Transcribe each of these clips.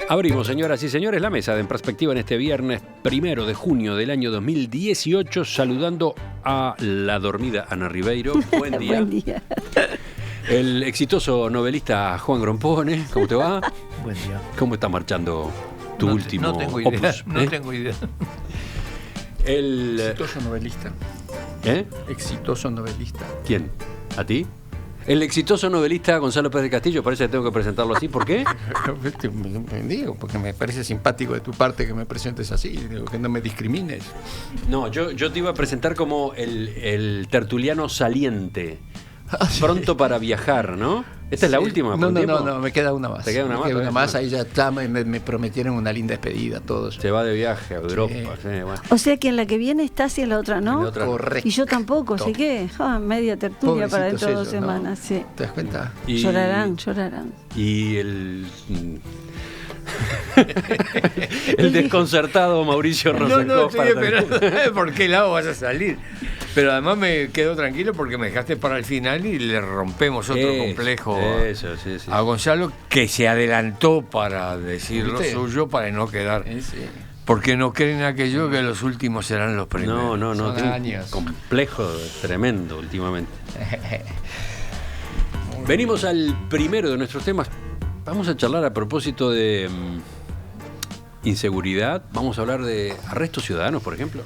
Abrimos, señoras y señores, la mesa de En Perspectiva en este viernes 1 de junio del año 2018, saludando a la dormida Ana Ribeiro. Buen día. Buen día. El exitoso novelista Juan Grompone, ¿cómo te va? Buen día. ¿Cómo está marchando tu último No tengo idea. opus? No tengo idea. Exitoso novelista. ¿Eh? Exitoso novelista. ¿Quién? ¿A ti? El exitoso novelista Gonzalo Pérez Castillo, parece que tengo que presentarlo así. ¿Por qué? Digo, porque me parece simpático de tu parte que me presentes así, digo, que no me discrimines. No, yo te iba a presentar como el tertuliano saliente. Pronto para viajar, ¿no? Esta es la última. No, me queda una más. ¿Te queda una más? Una más, ahí ya está, me prometieron una linda despedida a todos. Se va de viaje a Europa. Sí. Sí, bueno. O sea que en la que viene estás y en la otra no. En la otra no. Correcto. Y yo tampoco, así que media tertulia para dentro de 2 Pobrecitos ellos, semanas. Sí. ¿Te das cuenta? Y- Llorarán. Y el desconcertado Mauricio Rosecó. No, estoy esperando por qué lado vas a salir. Pero además me quedo tranquilo porque me dejaste para el final y le rompemos otro complejo sí. a Gonzalo, que se adelantó para decir lo ¿Viste? suyo para no quedar. Sí. Porque no creen aquello que los últimos serán los primeros. No, Son tiene un años. complejo tremendo últimamente. Venimos al primero de nuestros temas. Vamos a charlar a propósito de inseguridad. Vamos a hablar de arrestos ciudadanos, por ejemplo.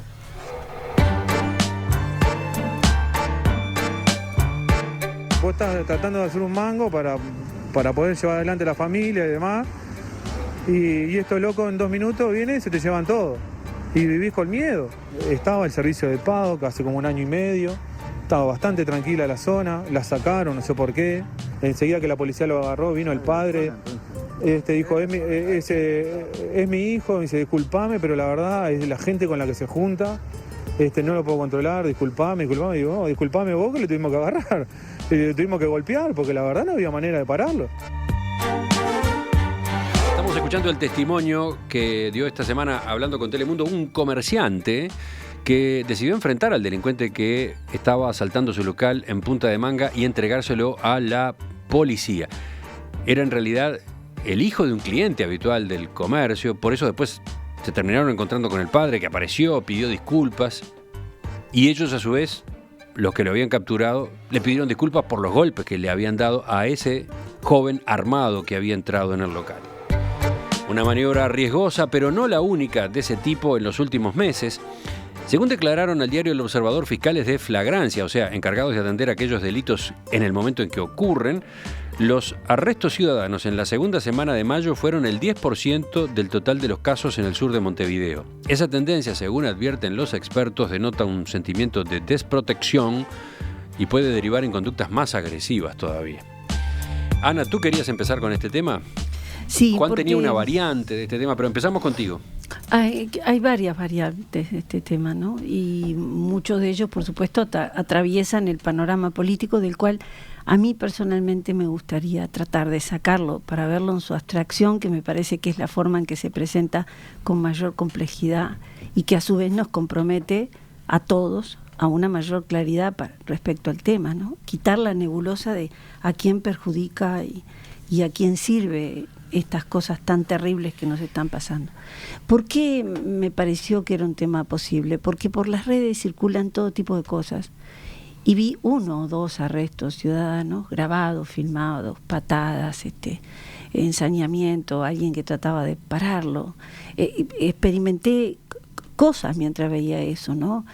Vos estás tratando de hacer un mango para poder llevar adelante la familia y demás. Y estos locos en 2 minutos vienen y se te llevan todo. Y vivís con miedo. Estaba el servicio de PADOC hace como 1 año y medio. Estaba bastante tranquila la zona. La sacaron, no sé por qué. Enseguida que la policía lo agarró, vino el padre. Dijo, es mi hijo. Me dice, disculpame, pero la verdad es la gente con la que se junta. No lo puedo controlar, disculpame. Digo, no, disculpame vos que le tuvimos que agarrar. Le tuvimos que golpear porque la verdad no había manera de pararlo. Estamos escuchando el testimonio que dio esta semana, hablando con Telemundo, un comerciante que decidió enfrentar al delincuente que estaba asaltando su local en Punta de Manga y entregárselo a la policía. Era en realidad el hijo de un cliente habitual del comercio, por eso después se terminaron encontrando con el padre, que apareció, pidió disculpas, y ellos a su vez, los que lo habían capturado, le pidieron disculpas por los golpes que le habían dado a ese joven armado que había entrado en el local. Una maniobra riesgosa, pero no la única de ese tipo en los últimos meses. Según declararon al diario El Observador, fiscales de flagrancia, o sea, encargados de atender aquellos delitos en el momento en que ocurren, los arrestos ciudadanos en la segunda semana de mayo fueron el 10% del total de los casos en el sur de Montevideo. Esa tendencia, según advierten los expertos, denota un sentimiento de desprotección y puede derivar en conductas más agresivas todavía. Ana, ¿tú querías empezar con este tema? Sí, Juan porque tenía una variante de este tema, pero empezamos contigo. hay varias variantes de este tema, ¿no? Y muchos de ellos, por supuesto, atraviesan el panorama político, del cual a mí personalmente me gustaría tratar de sacarlo para verlo en su abstracción, que me parece que es la forma en que se presenta con mayor complejidad y que a su vez nos compromete a todos a una mayor claridad respecto al tema, ¿no? Quitar la nebulosa de a quién perjudica y a quién sirve estas cosas tan terribles que nos están pasando. ¿Por qué me pareció que era un tema posible? Porque por las redes circulan todo tipo de cosas. Y vi 1 o 2 arrestos ciudadanos grabados, filmados, patadas, ensañamiento, alguien que trataba de pararlo. Experimenté cosas mientras veía eso, ¿no?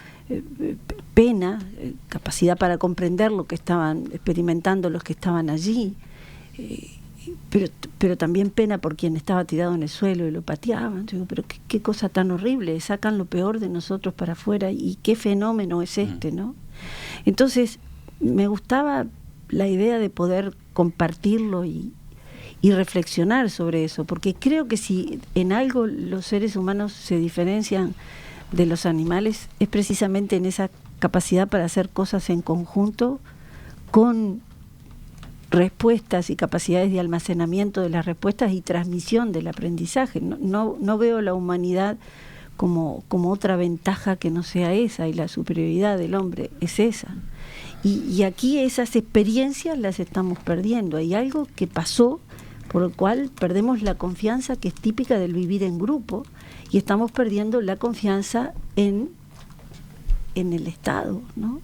Pena, capacidad para comprender lo que estaban experimentando los que estaban allí, pero también pena por quien estaba tirado en el suelo y lo pateaban. Digo, pero qué cosa tan horrible, sacan lo peor de nosotros para afuera, y qué fenómeno es ¿no? Entonces, me gustaba la idea de poder compartirlo y reflexionar sobre eso, porque creo que si en algo los seres humanos se diferencian de los animales, es precisamente en esa capacidad para hacer cosas en conjunto, con respuestas y capacidades de almacenamiento de las respuestas y transmisión del aprendizaje. No veo la humanidad como otra ventaja que no sea esa, y la superioridad del hombre es esa. Y aquí esas experiencias las estamos perdiendo. Hay algo que pasó por lo cual perdemos la confianza que es típica del vivir en grupo y estamos perdiendo la confianza en el Estado, ¿no?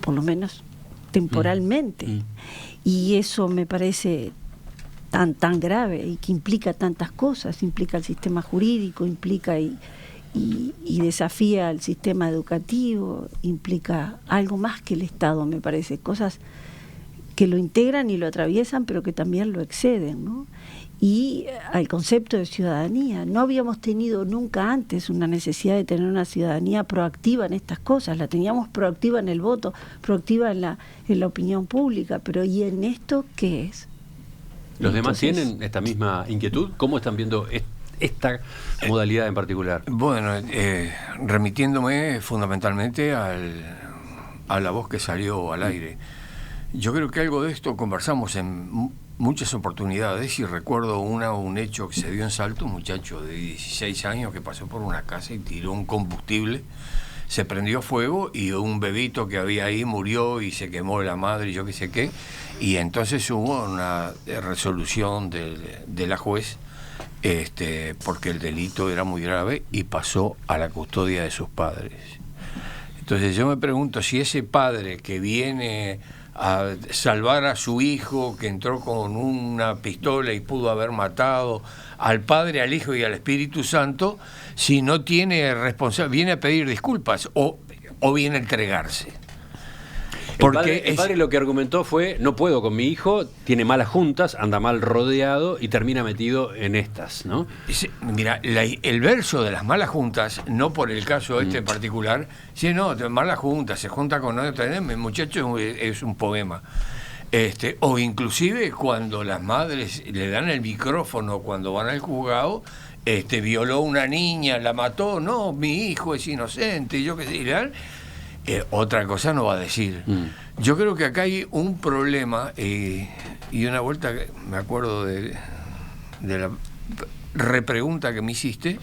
Por lo menos temporalmente. Y eso me parece tan grave y que implica tantas cosas, implica el sistema jurídico, implica y desafía el sistema educativo, implica algo más que el Estado, me parece, cosas que lo integran y lo atraviesan, pero que también lo exceden, ¿no? Y al concepto de ciudadanía. No habíamos tenido nunca antes una necesidad de tener una ciudadanía proactiva en estas cosas. La teníamos proactiva en el voto, proactiva en la opinión pública, pero ¿y en esto qué es? ¿Los demás Entonces, tienen esta misma inquietud? ¿Cómo están viendo esta modalidad en particular? Bueno, remitiéndome fundamentalmente a la voz que salió al aire. Yo creo que algo de esto conversamos en muchas oportunidades y recuerdo un hecho que se dio en Salto, un muchacho de 16 años que pasó por una casa y tiró un combustible, se prendió fuego y un bebito que había ahí murió y se quemó la madre y yo qué sé qué, y entonces hubo una resolución de la juez porque el delito era muy grave y pasó a la custodia de sus padres. Entonces yo me pregunto si ese padre que viene a salvar a su hijo, que entró con una pistola y pudo haber matado al Padre, al Hijo y al Espíritu Santo, si no tiene responsabilidad, viene a pedir disculpas o viene a entregarse. Porque el padre lo que argumentó fue: no puedo con mi hijo, tiene malas juntas, anda mal rodeado y termina metido en estas, ¿no? Mira, el verso de las malas juntas, no por el caso en particular, sino malas juntas, se junta con otro, el muchacho es un poema. O inclusive cuando las madres le dan el micrófono cuando van al juzgado, violó a una niña, la mató, no, mi hijo es inocente, yo qué sé, otra cosa no va a decir. Yo creo que acá hay un problema, y una vuelta que me acuerdo de la repregunta que me hiciste,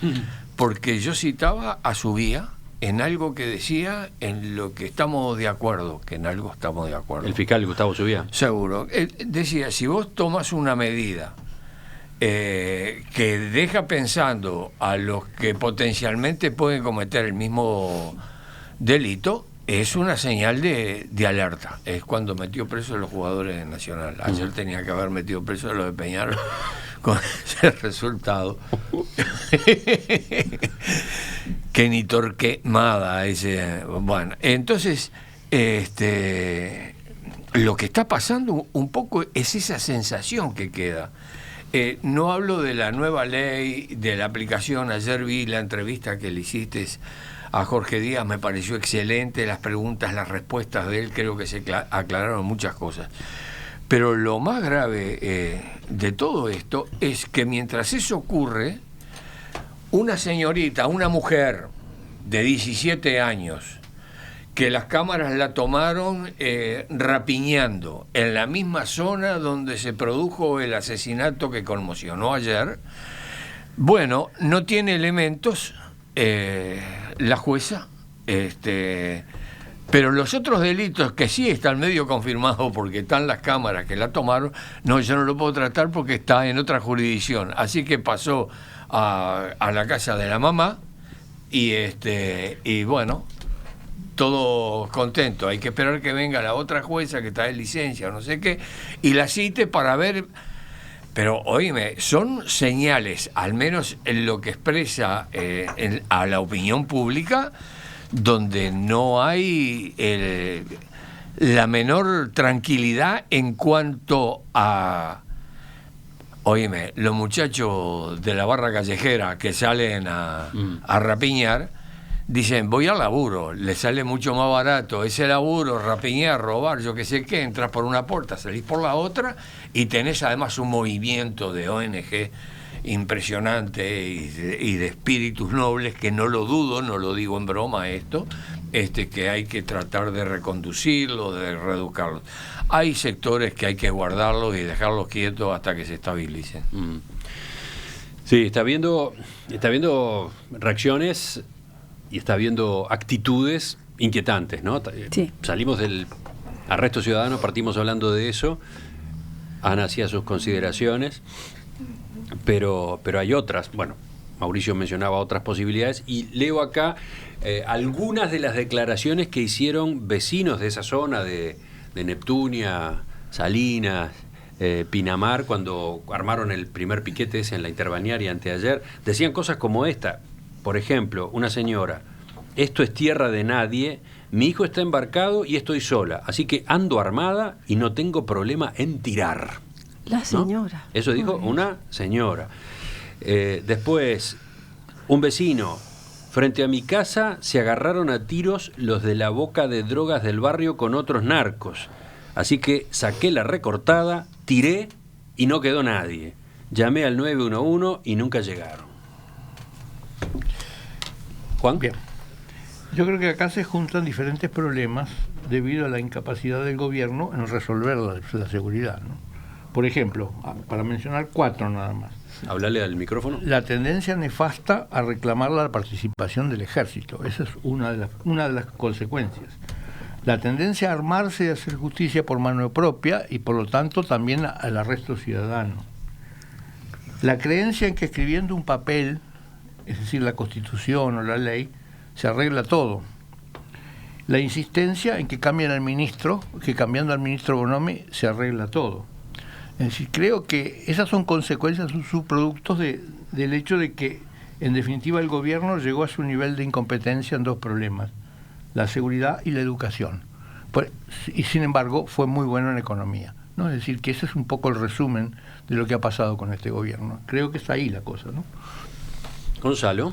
porque yo citaba a Subía en algo que decía en lo que estamos de acuerdo, que en algo estamos de acuerdo. El fiscal Gustavo Subía. Seguro. Él decía, si vos tomas una medida que deja pensando a los que potencialmente pueden cometer el mismo delito, es una señal de alerta. Es cuando metió preso a los jugadores de Nacional. Ayer tenía que haber metido preso a los de Peñarol con ese resultado. Que ni Torquemada ese. Bueno, entonces lo que está pasando un poco es esa sensación que queda. No hablo de la nueva ley, de la aplicación. Ayer vi la entrevista que le hiciste a Jorge Díaz, me pareció excelente, las preguntas, las respuestas de él, creo que se aclararon muchas cosas. Pero lo más grave de todo esto es que mientras eso ocurre, una señorita, una mujer de 17 años, que las cámaras la tomaron rapiñando en la misma zona donde se produjo el asesinato que conmocionó ayer, bueno, no tiene elementos la jueza, pero los otros delitos que sí están medio confirmados porque están las cámaras que la tomaron, no, yo no lo puedo tratar porque está en otra jurisdicción, así que pasó a la casa de la mamá y bueno, todo contento. Hay que esperar que venga la otra jueza que está en licencia o no sé qué y la cite para ver. Pero, oíme, son señales, al menos en lo que expresa a la opinión pública, donde no hay la menor tranquilidad en cuanto a, oíme, los muchachos de la barra callejera que salen a rapiñar, dicen, voy al laburo, le sale mucho más barato ese laburo, rapiñar, robar, yo qué sé qué, entras por una puerta, salís por la otra y tenés además un movimiento de ONG impresionante y de espíritus nobles que no lo dudo, no lo digo en broma esto, que hay que tratar de reconducirlo, de reeducarlo. Hay sectores que hay que guardarlos y dejarlos quietos hasta que se estabilicen. Sí, está viendo reacciones y está viendo actitudes inquietantes, ¿no? Sí. Salimos del arresto ciudadano, partimos hablando de eso, Ana hacía sus consideraciones, pero hay otras. Bueno, Mauricio mencionaba otras posibilidades y leo acá algunas de las declaraciones que hicieron vecinos de esa zona de Neptunia, Salinas, Pinamar, cuando armaron el primer piquete ese en la Interbalnearia anteayer. Decían cosas como esta. Por ejemplo, una señora: esto es tierra de nadie, mi hijo está embarcado y estoy sola, así que ando armada y no tengo problema en tirar. La señora. ¿No? Eso dijo una señora. Después, un vecino: frente a mi casa se agarraron a tiros los de la boca de drogas del barrio con otros narcos, así que saqué la recortada, tiré y no quedó nadie. Llamé al 911 y nunca llegaron. Juan. Bien. Yo creo que acá se juntan diferentes problemas debido a la incapacidad del gobierno en resolver la seguridad, ¿no? Por ejemplo, para mencionar 4 nada más. Háblale al micrófono. La tendencia nefasta a reclamar la participación del ejército. Esa es una de las consecuencias. La tendencia a armarse y hacer justicia por mano propia y por lo tanto también al arresto ciudadano. La creencia en que escribiendo un papel, es decir, la Constitución o la ley, se arregla todo. La insistencia en que cambien al ministro, que cambiando al ministro Bonomi se arregla todo. Es decir, creo que esas son consecuencias, son subproductos del hecho de que, en definitiva, el gobierno llegó a su nivel de incompetencia en 2 problemas: la seguridad y la educación. Y sin embargo, fue muy bueno en economía, ¿no? Es decir, que ese es un poco el resumen de lo que ha pasado con este gobierno. Creo que está ahí la cosa, ¿no? Gonzalo.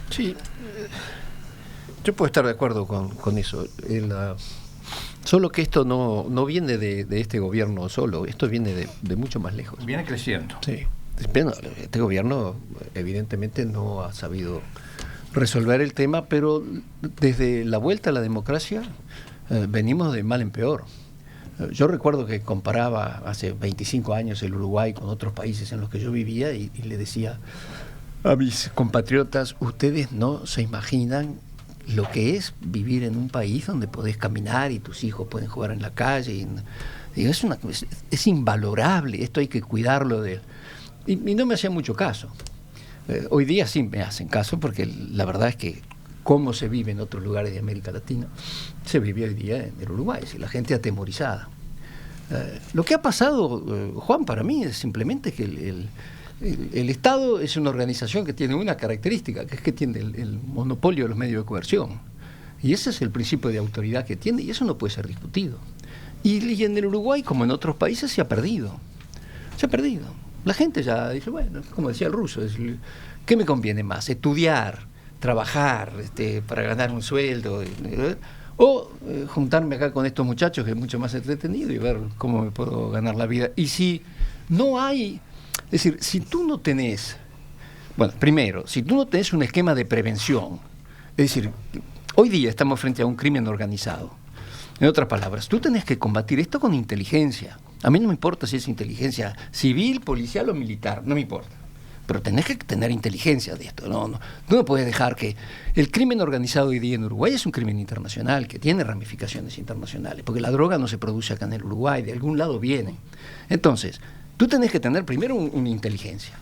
Sí, yo puedo estar de acuerdo con eso. Solo que esto no viene de este gobierno solo, esto viene de mucho más lejos. Viene creciendo. Sí. Bueno, este gobierno evidentemente no ha sabido resolver el tema, pero desde la vuelta a la democracia venimos de mal en peor. Yo recuerdo que comparaba hace 25 años el Uruguay con otros países en los que yo vivía y le decía a mis compatriotas: ustedes no se imaginan lo que es vivir en un país donde podés caminar y tus hijos pueden jugar en la calle. Es invalorable, esto hay que cuidarlo y no me hacía mucho caso. Hoy día sí me hacen caso, porque la verdad es que cómo se vive en otros lugares de América Latina, se vive hoy día en el Uruguay, la gente atemorizada. Lo que ha pasado, Juan, para mí es simplemente que el Estado es una organización que tiene una característica, que es que tiene el monopolio de los medios de coerción. Y ese es el principio de autoridad que tiene, y eso no puede ser discutido. Y en el Uruguay, como en otros países, se ha perdido. Se ha perdido. La gente ya dice, bueno, como decía el ruso, ¿qué me conviene más? ¿Estudiar, trabajar para ganar un sueldo? ¿O juntarme acá con estos muchachos, que es mucho más entretenido, y ver cómo me puedo ganar la vida? Y si no hay... Es decir, si tú no tenés, bueno, primero, si tú no tenés un esquema de prevención, es decir, hoy día estamos frente a un crimen organizado. En otras palabras, tú tenés que combatir esto con inteligencia. A mí no me importa si es inteligencia civil, policial o militar, no me importa. Pero tenés que tener inteligencia de esto. No puedes dejar que el crimen organizado hoy día en Uruguay es un crimen internacional, que tiene ramificaciones internacionales, porque la droga no se produce acá en el Uruguay, de algún lado viene. Entonces, tú tenés que tener primero una inteligencia.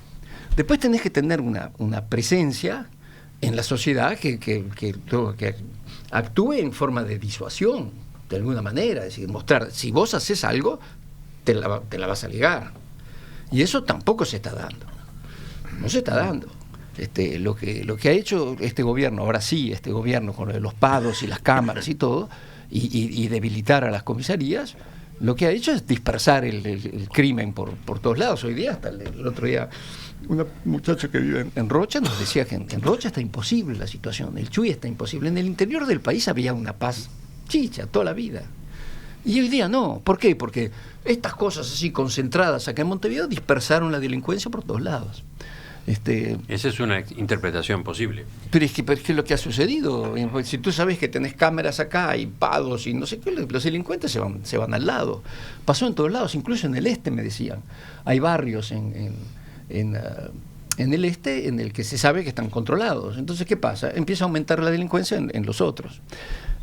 Después tenés que tener una presencia en la sociedad que actúe en forma de disuasión, de alguna manera. Es decir, mostrar, si vos haces algo, te la vas a ligar. Y eso tampoco se está dando. No se está dando. Lo que ha hecho este gobierno, ahora sí, este gobierno con los PADOS y las cámaras y todo, y debilitar a las comisarías, lo que ha hecho es dispersar el crimen por todos lados. Hoy día, hasta el otro día, una muchacha que vive en Rocha nos decía que en Rocha está imposible la situación, el Chuy está imposible. En el interior del país había una paz chicha toda la vida. Y hoy día no. ¿Por qué? Porque estas cosas así concentradas acá en Montevideo dispersaron la delincuencia por todos lados. Esa es una interpretación posible. Pero es que es lo que ha sucedido. Si tú sabes que tenés cámaras acá y PADOS y no sé qué, los delincuentes se van al lado. Pasó en todos lados, incluso en el este me decían. Hay barrios en el este en el que se sabe que están controlados. Entonces, ¿qué pasa? Empieza a aumentar la delincuencia en los otros.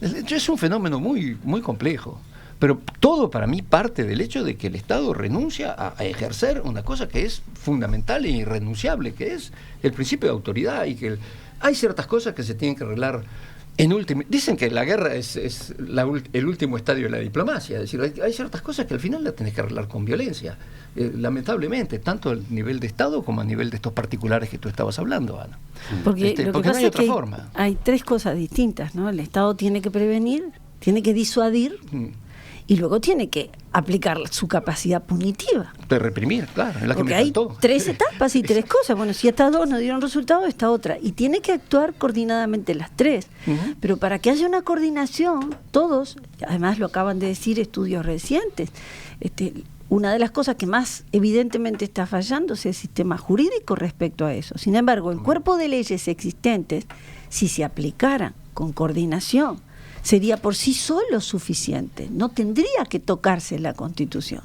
Es un fenómeno muy, muy complejo. Pero todo para mí parte del hecho de que el Estado renuncia a ejercer una cosa que es fundamental e irrenunciable, que es el principio de autoridad, y que hay ciertas cosas que se tienen que arreglar en último. Dicen que la guerra es el último estadio de la diplomacia, es decir, hay ciertas cosas que al final las tenés que arreglar con violencia, lamentablemente, tanto a nivel de Estado como a nivel de estos particulares que tú estabas hablando, Ana. Porque lo que porque pasa no hay es otra que forma. hay tres cosas distintas, ¿no? El Estado tiene que prevenir, tiene que disuadir y luego tiene que aplicar su capacidad punitiva. De reprimir, claro, es la que Porque me hay faltó. 3 etapas y 3 cosas. Bueno, si estas 2 no dieron resultado, esta otra. Y tiene que actuar coordinadamente las 3. Pero para que haya una coordinación, todos, además lo acaban de decir estudios recientes, una de las cosas que más evidentemente está fallando es el sistema jurídico respecto a eso. Sin embargo, el cuerpo de leyes existentes, si se aplicaran con coordinación, sería por sí solo suficiente. No tendría que tocarse la Constitución.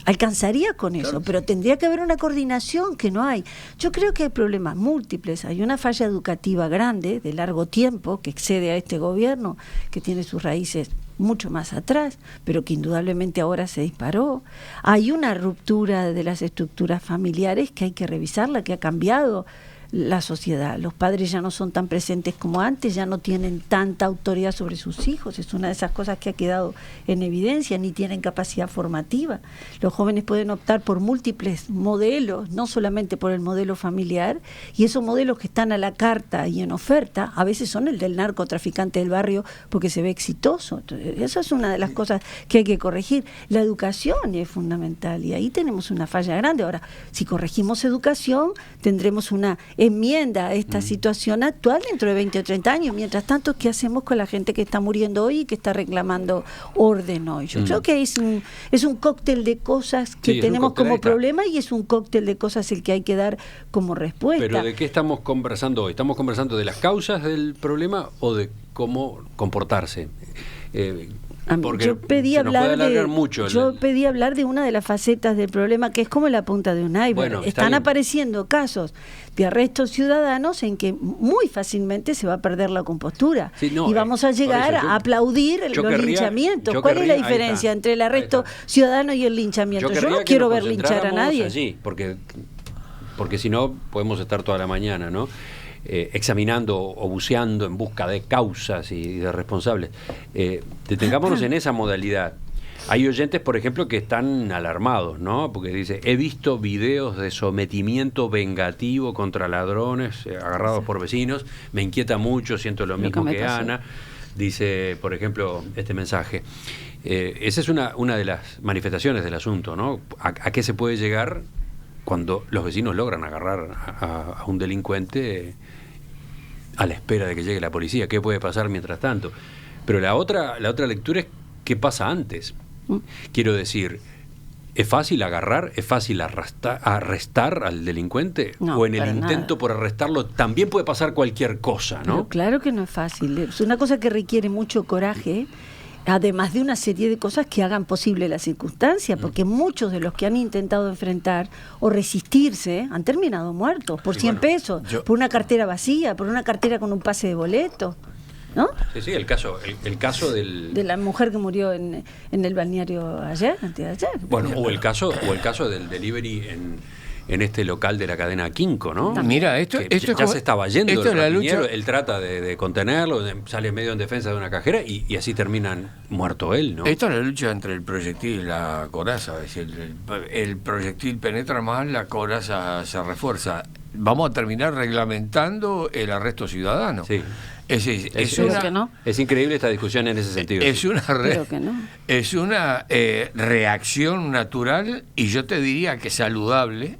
Alcanzaría con eso, pero tendría que haber una coordinación que no hay. Yo creo que hay problemas múltiples. Hay una falla educativa grande, de largo tiempo, que excede a este gobierno, que tiene sus raíces mucho más atrás, pero que indudablemente ahora se disparó. Hay una ruptura de las estructuras familiares que hay que revisarla, que ha cambiado la sociedad. Los padres ya no son tan presentes como antes, ya no tienen tanta autoridad sobre sus hijos, es una de esas cosas que ha quedado en evidencia, ni tienen capacidad formativa. Los jóvenes pueden optar por múltiples modelos, no solamente por el modelo familiar, y esos modelos que están a la carta y en oferta, a veces son el del narcotraficante del barrio porque se ve exitoso. Entonces, eso es una de las cosas que hay que corregir. La educación es fundamental y ahí tenemos una falla grande. Ahora, si corregimos educación, tendremos una enmienda a esta situación actual dentro de 20 o 30 años. Mientras tanto, ¿qué hacemos con la gente que está muriendo hoy y que está reclamando orden hoy? Yo creo que es un cóctel de cosas que tenemos como problema y es un cóctel de cosas el que hay que dar como respuesta. ¿Pero de qué estamos conversando hoy? ¿Estamos conversando de las causas del problema o de cómo comportarse? Porque yo pedí hablar de una de las facetas del problema, que es como la punta de un iceberg. Bueno, están apareciendo casos de arrestos ciudadanos en que muy fácilmente se va a perder la compostura y vamos a llegar a aplaudir los linchamientos. ¿Cuál es la diferencia entre el arresto ciudadano y el linchamiento? Yo no quiero ver linchar a nadie. Allí, porque si no podemos estar toda la mañana, ¿no? Examinando o buceando en busca de causas y de responsables. Detengámonos en esa modalidad. Hay oyentes, por ejemplo, que están alarmados, ¿no? Porque dice, he visto videos de sometimiento vengativo contra ladrones agarrados por vecinos, me inquieta mucho, siento lo mismo que Ana. Dice, por ejemplo, este mensaje. Esa es una de las manifestaciones del asunto, ¿no? ¿A qué se puede llegar cuando los vecinos logran agarrar a un delincuente a la espera de que llegue la policía? ¿Qué puede pasar mientras tanto? Pero la otra lectura es qué pasa antes. Quiero decir, ¿es fácil agarrar, es fácil arrestar al delincuente? No, ¿O en el intento por arrestarlo también puede pasar cualquier cosa, no? Pero claro que no es fácil. Es una cosa que requiere mucho coraje, además de una serie de cosas que hagan posible la circunstancia, porque muchos de los que han intentado enfrentar o resistirse han terminado muertos por 100 pesos, por una cartera vacía, por una cartera con un pase de boleto, ¿no? Sí, el caso de la mujer que murió en el balneario antes de ayer. Bueno, o el caso del delivery en este local de la cadena Quinco, ¿no? Mira, esto ya se estaba yendo esto el es la rapiñero, lucha. él trata de contenerlo, sale medio en defensa de una cajera y así terminan muerto él, ¿no? Esto es la lucha entre el proyectil y la coraza, es decir, el proyectil penetra más, la coraza se refuerza. Vamos a terminar reglamentando el arresto ciudadano. Sí. Es increíble esta discusión en ese sentido. Es una, no. es una reacción natural y yo te diría que saludable.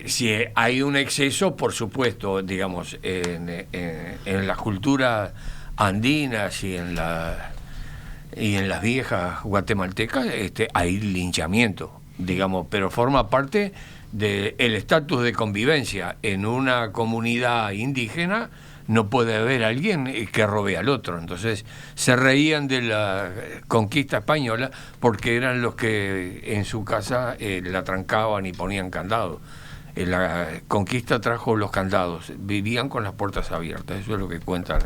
Si hay un exceso, por supuesto, digamos, en las culturas andinas y en las viejas guatemaltecas hay linchamiento, digamos, pero forma parte del estatus de convivencia. En una comunidad indígena no puede haber alguien que robe al otro. Entonces se reían de la conquista española porque eran los que en su casa la trancaban y ponían candado. La conquista trajo los candados, vivían con las puertas abiertas. Eso es lo que cuentan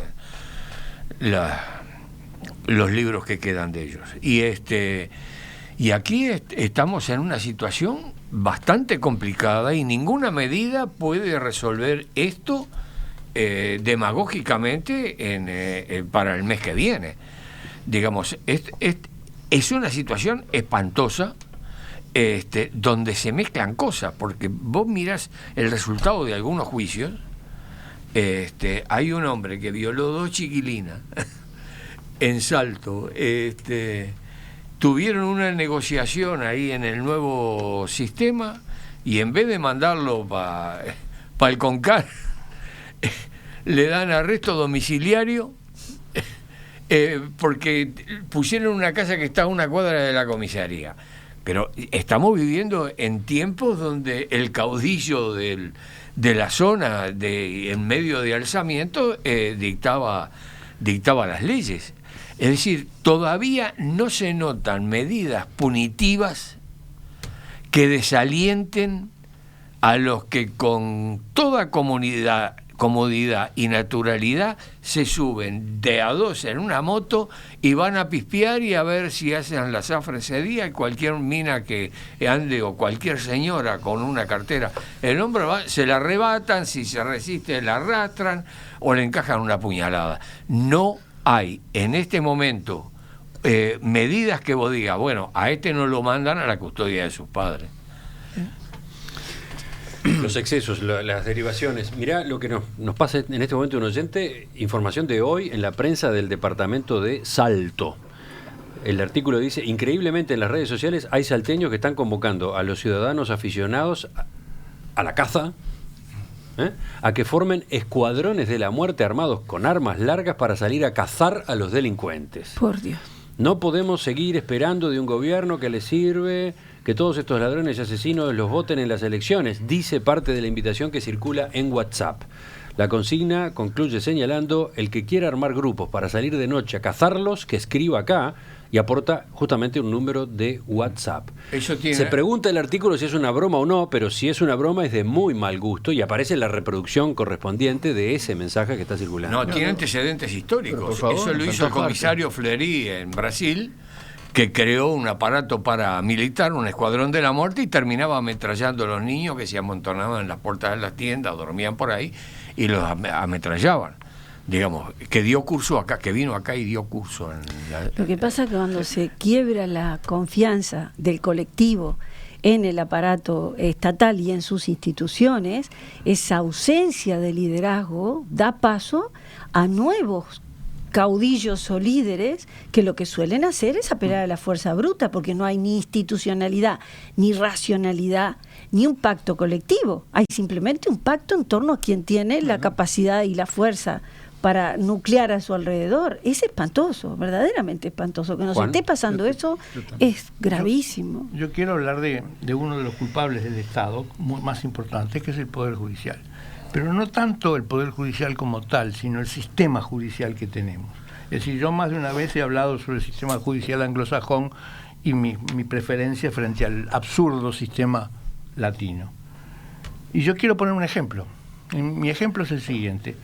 los libros que quedan de ellos. Y aquí estamos en una situación bastante complicada y ninguna medida puede resolver esto demagógicamente para el mes que viene. Digamos, es una situación espantosa, donde se mezclan cosas, porque vos mirás el resultado de algunos juicios. Hay un hombre que violó 2 chiquilinas en Salto. Tuvieron una negociación ahí en el nuevo sistema y en vez de mandarlo para el CONCAR, le dan arresto domiciliario porque pusieron una casa que está a 1 cuadra de la comisaría. Pero estamos viviendo en tiempos donde el caudillo de la zona en medio de alzamiento dictaba las leyes. Es decir, todavía no se notan medidas punitivas que desalienten a los que con toda comodidad y naturalidad se suben de a 2 en una moto y van a pispear y a ver si hacen la zafra ese día, y cualquier mina que ande o cualquier señora con una cartera el hombre se la arrebatan, si se resiste la arrastran o le encajan una puñalada. No hay en este momento medidas que vos digas, bueno, a no lo mandan a la custodia de sus padres. Los excesos, las derivaciones. Mirá lo que nos pasa en este momento un oyente, información de hoy en la prensa del departamento de Salto. El artículo dice, increíblemente en las redes sociales hay salteños que están convocando a los ciudadanos aficionados a la caza, a que formen escuadrones de la muerte armados con armas largas para salir a cazar a los delincuentes. Por Dios. No podemos seguir esperando de un gobierno que les sirve que todos estos ladrones y asesinos los voten en las elecciones, dice parte de la invitación que circula en WhatsApp. La consigna concluye señalando, el que quiera armar grupos para salir de noche a cazarlos, que escriba acá, y aporta justamente un número de WhatsApp. Se pregunta el artículo si es una broma o no, pero si es una broma es de muy mal gusto y aparece la reproducción correspondiente de ese mensaje que está circulando. No, tiene antecedentes históricos. Eso lo hizo el comisario Fleury en Brasil, que creó un aparato paramilitar, un escuadrón de la muerte, y terminaba ametrallando a los niños que se amontonaban en las puertas de las tiendas, dormían por ahí, y los ametrallaban. Digamos, que dio curso acá, que vino acá y dio curso. Lo que pasa es que cuando se quiebra la confianza del colectivo en el aparato estatal y en sus instituciones, esa ausencia de liderazgo da paso a nuevos caudillos o líderes que lo que suelen hacer es apelar a la fuerza bruta, porque no hay ni institucionalidad, ni racionalidad, ni un pacto colectivo. Hay simplemente un pacto en torno a quien tiene la capacidad y la fuerza para nuclear a su alrededor. Es espantoso, verdaderamente espantoso. Que nos esté pasando eso es gravísimo. Yo quiero hablar de uno de los culpables del Estado, más importante, que es el Poder Judicial. Pero no tanto el Poder Judicial como tal, sino el sistema judicial que tenemos. Es decir, yo más de una vez he hablado sobre el sistema judicial anglosajón y mi preferencia frente al absurdo sistema latino. Y yo quiero poner un ejemplo. Mi ejemplo es el siguiente.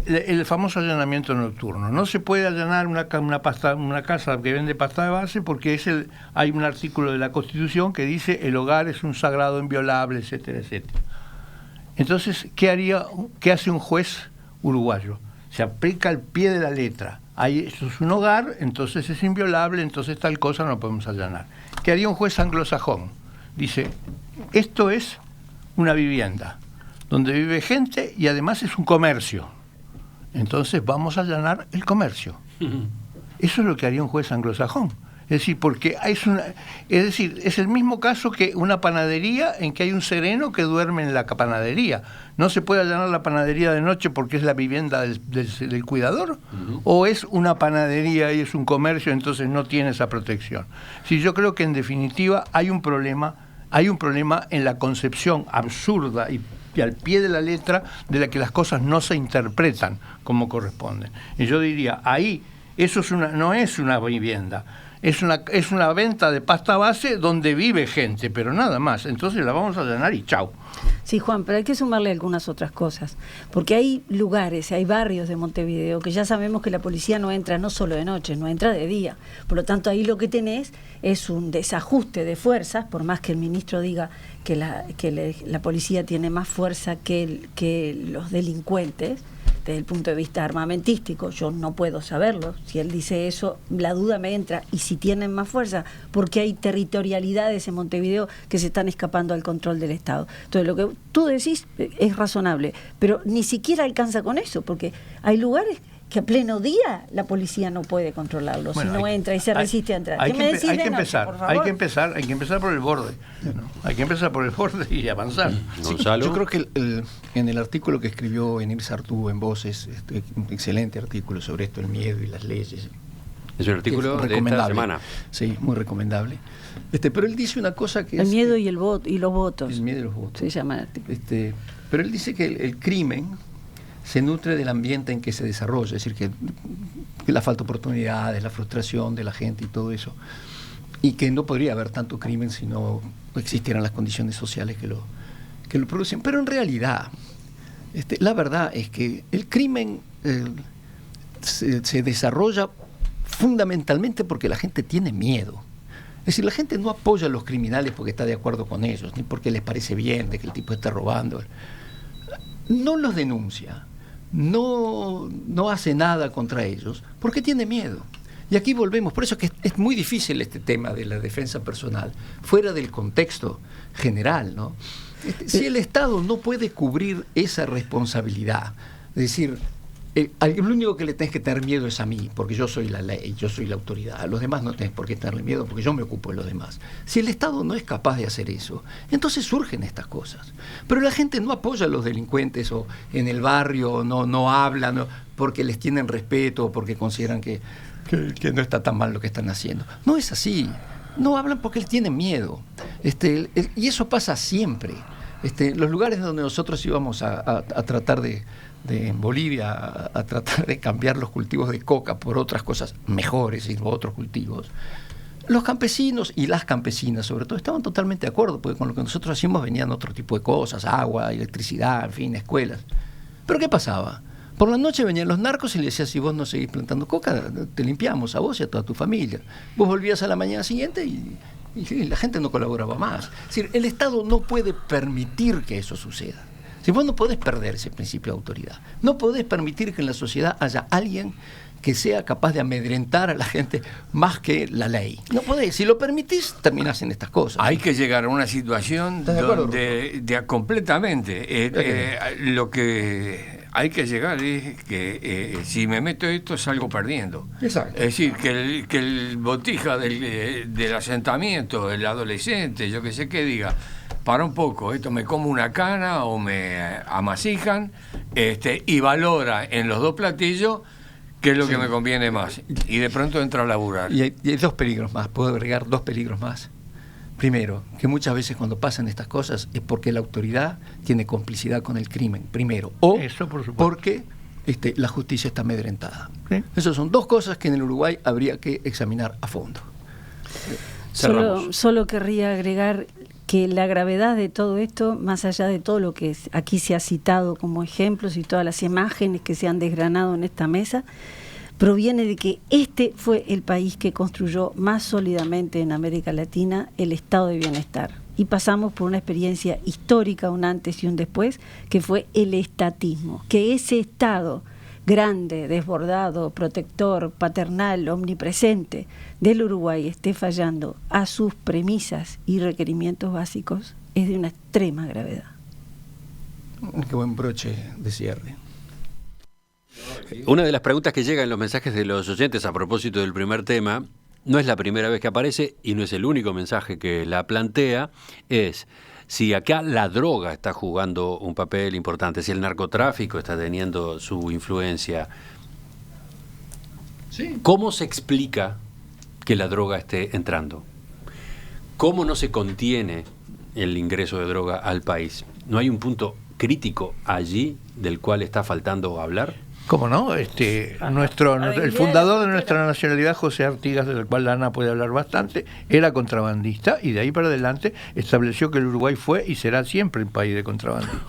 El famoso allanamiento nocturno. No se puede allanar una casa que vende pasta de base porque hay un artículo de la Constitución que dice el hogar es un sagrado inviolable, etcétera, etcétera. Entonces, ¿qué hace un juez uruguayo? Se aplica al pie de la letra. Esto es un hogar, entonces es inviolable, entonces tal cosa no podemos allanar. ¿Qué haría un juez anglosajón? Dice, esto es una vivienda donde vive gente y además es un comercio. Entonces vamos a allanar el comercio. Eso es lo que haría un juez anglosajón. Es decir, porque es el mismo caso que una panadería en que hay un sereno que duerme en la panadería. ¿No se puede allanar la panadería de noche porque es la vivienda del cuidador? ¿O es una panadería y es un comercio, entonces no tiene esa protección? Sí, yo creo que en definitiva hay un problema en la concepción absurda y al pie de la letra de la que las cosas no se interpretan como corresponden. Y yo diría, ahí eso no es una vivienda. es una venta de pasta base donde vive gente, pero nada más. Entonces la vamos a allanar y chau. Sí, Juan, pero hay que sumarle algunas otras cosas, porque hay lugares, hay barrios de Montevideo que ya sabemos que la policía no entra no solo de noche, no entra de día. Por lo tanto, ahí lo que tenés es un desajuste de fuerzas, por más que el ministro diga que la policía tiene más fuerza que los delincuentes. Desde el punto de vista armamentístico, yo no puedo saberlo. Si él dice eso, la duda me entra. Y si tienen más fuerza, porque hay territorialidades en Montevideo que se están escapando al control del Estado. Entonces, lo que tú decís es razonable, pero ni siquiera alcanza con eso, porque hay lugares que a pleno día la policía no puede controlarlo, bueno, si no entra y se resiste a entrar. Hay que empezar por el borde. ¿No? Hay que empezar por el borde y avanzar. Sí, yo creo que en el artículo que escribió Enir Sartú en Voces, un excelente artículo sobre esto, el miedo y las leyes. Es un artículo de esta semana. Sí, muy recomendable. Pero él dice una cosa que el miedo y los votos. El miedo y los votos. Se llama el artículo. Pero él dice que el crimen se nutre del ambiente en que se desarrolla, es decir, que la falta de oportunidades, la frustración de la gente y todo eso, y que no podría haber tanto crimen si no existieran las condiciones sociales que lo producen. Pero en realidad, la verdad es que el crimen se desarrolla fundamentalmente porque la gente tiene miedo. Es decir, la gente no apoya a los criminales porque está de acuerdo con ellos, ni porque les parece bien de que el tipo esté robando. No los denuncia, no hace nada contra ellos, porque tiene miedo. Y aquí volvemos, por eso es que es muy difícil este tema de la defensa personal, fuera del contexto general, ¿no? Si el Estado no puede cubrir esa responsabilidad, es decir, lo único que le tenés que tener miedo es a mí, porque yo soy la ley, yo soy la autoridad. A los demás no tenés por qué tenerle miedo, porque yo me ocupo de los demás. Si el Estado no es capaz de hacer eso, entonces surgen estas cosas. Pero la gente no apoya a los delincuentes, o en el barrio no hablan, porque les tienen respeto, o porque consideran que no está tan mal lo que están haciendo. No es así. No hablan porque les tienen miedo. Y eso pasa siempre. Los lugares donde nosotros íbamos a tratar en Bolivia a tratar de cambiar los cultivos de coca por otras cosas mejores y otros cultivos, los campesinos y las campesinas sobre todo estaban totalmente de acuerdo, porque con lo que nosotros hacíamos venían otro tipo de cosas, agua, electricidad, en fin, escuelas. Pero ¿qué pasaba? Por la noche venían los narcos y le decían: si vos no seguís plantando coca, te limpiamos a vos y a toda tu familia. Vos volvías a la mañana siguiente y la gente no colaboraba más. Es decir, el Estado no puede permitir que eso suceda. Si vos no podés perder ese principio de autoridad, no podés permitir que en la sociedad haya alguien que sea capaz de amedrentar a la gente más que la ley. No podés. Si lo permitís, terminás en estas cosas. Hay que llegar a una situación donde completamente lo que hay que llegar es que si me meto esto salgo perdiendo. Exacto. Es decir, que el botija del asentamiento, el adolescente, yo que sé qué diga: para un poco, esto me como una cana o me amasijan, y valora en los dos platillos qué es lo que me conviene más. Y de pronto entra a laburar. Y hay dos peligros más, puedo agregar dos peligros más. Primero, que muchas veces cuando pasan estas cosas es porque la autoridad tiene complicidad con el crimen, primero. O eso, por supuesto, porque la justicia está amedrentada. ¿Sí? Esas son dos cosas que en el Uruguay habría que examinar a fondo. Solo querría agregar que la gravedad de todo esto, más allá de todo lo que aquí se ha citado como ejemplos y todas las imágenes que se han desgranado en esta mesa, proviene de que este fue el país que construyó más sólidamente en América Latina el estado de bienestar. Y pasamos por una experiencia histórica, un antes y un después, que fue el estatismo. Que ese Estado grande, desbordado, protector, paternal, omnipresente del Uruguay esté fallando a sus premisas y requerimientos básicos es de una extrema gravedad. Qué buen broche de cierre. Una de las preguntas que llegan en los mensajes de los oyentes a propósito del primer tema, no es la primera vez que aparece y no es el único mensaje que la plantea, es si acá la droga está jugando un papel importante, si el narcotráfico está teniendo su influencia. Sí. ¿Cómo se explica que la droga esté entrando? ¿Cómo no se contiene el ingreso de droga al país? ¿No hay un punto crítico allí del cual está faltando hablar? ¿Cómo no? El fundador de nuestra nacionalidad, José Artigas, del cual Ana puede hablar bastante, era contrabandista y de ahí para adelante estableció que el Uruguay fue y será siempre un país de contrabandistas.